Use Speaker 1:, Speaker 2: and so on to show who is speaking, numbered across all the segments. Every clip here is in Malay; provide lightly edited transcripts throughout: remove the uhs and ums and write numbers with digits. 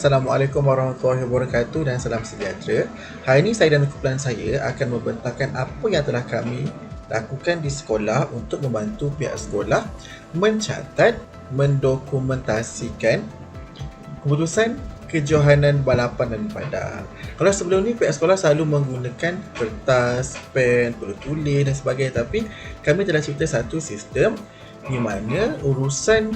Speaker 1: Assalamualaikum warahmatullahi wabarakatuh dan salam sejahtera. Hari ini saya dan kumpulan saya akan membentangkan apa yang telah kami lakukan di sekolah untuk membantu pihak sekolah mencatat, mendokumentasikan keputusan kejohanan balapan dan padang. Kalau sebelum ni pihak sekolah selalu menggunakan kertas, pen, perlu tulis dan sebagainya, tapi kami telah cipta satu sistem di mana urusan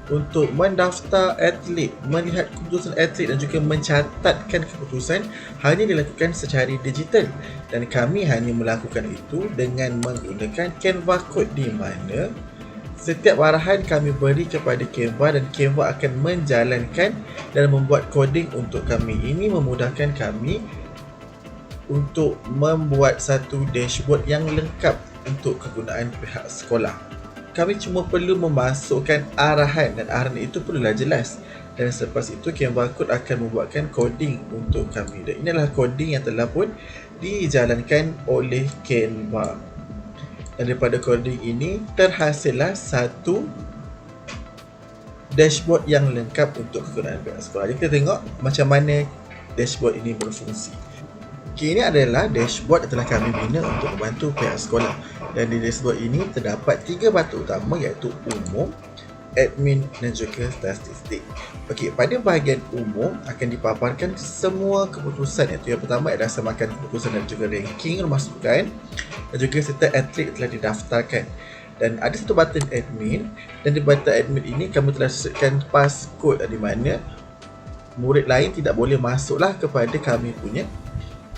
Speaker 1: untuk mendaftar atlet, melihat keputusan atlet dan juga mencatatkan keputusan hanya dilakukan secara digital, dan kami hanya melakukan itu dengan menggunakan Canva Code, di mana setiap arahan kami beri kepada Canva dan Canva akan menjalankan dan membuat coding untuk kami. Ini memudahkan kami untuk membuat satu dashboard yang lengkap untuk kegunaan pihak sekolah. Kami cuma perlu memasukkan arahan dan arahan itu perlulah jelas, dan selepas itu Canva Code akan membuatkan coding untuk kami, dan inilah coding yang telah pun dijalankan oleh Canva. Dan daripada coding ini terhasillah satu dashboard yang lengkap untuk kegunaan pihak sekolah. Jadi kita tengok macam mana dashboard ini berfungsi. Okay, ini adalah dashboard yang telah kami bina untuk membantu pihak sekolah, dan di dashboard ini terdapat 3 batu utama, iaitu umum, admin dan juga statistik. Okey, pada bahagian umum akan dipaparkan semua keputusan, iaitu yang pertama adalah samakan keputusan dan juga ranking pemasukan dan juga serta atlet telah didaftarkan. Dan ada satu button admin, dan di button admin ini kami telah sisipkan passcode, di mana murid lain tidak boleh masuklah kepada kami punya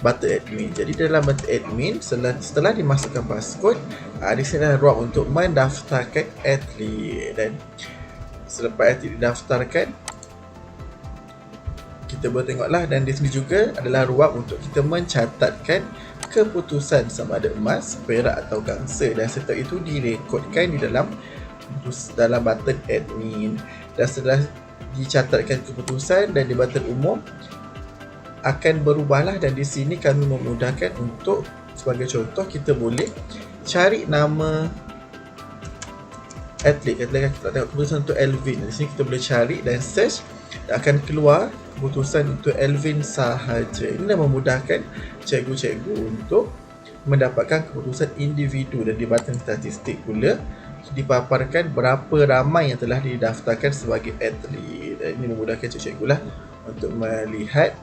Speaker 1: button admin. Jadi dalam button admin setelah dimasukkan passcode, di sini adalah ruang untuk mendaftarkan atlet, dan selepas atlet didaftarkan kita boleh tengoklah, dan di sini juga adalah ruang untuk kita mencatatkan keputusan sama ada emas, perak atau gangsa, dan serta itu direkodkan di dalam button admin. Dan setelah dicatatkan keputusan dan di button umum akan berubahlah, dan di sini kami memudahkan untuk, sebagai contoh, kita boleh cari nama atlet. Kita tengok keputusan untuk Elvin. Di sini kita boleh cari dan search, dan akan keluar keputusan untuk Elvin sahaja. Ini dah memudahkan cikgu-cikgu untuk mendapatkan keputusan individu. Dan di button statistik pula dipaparkan berapa ramai yang telah didaftarkan sebagai atlet. Dan ini memudahkan cikgu-cikgu lah untuk melihat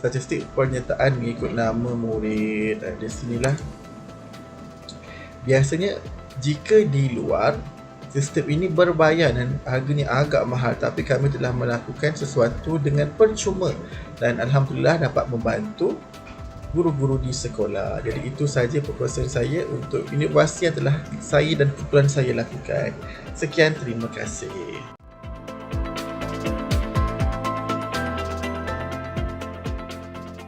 Speaker 1: statistik penyertaan mengikut nama murid. Dan di sinilah biasanya jika di luar sistem ini berbayar dan harganya agak mahal, tapi kami telah melakukan sesuatu dengan percuma dan alhamdulillah dapat membantu guru-guru di sekolah. Jadi itu sahaja proposal saya untuk inovasi yang telah saya dan kumpulan saya lakukan. Sekian, terima kasih.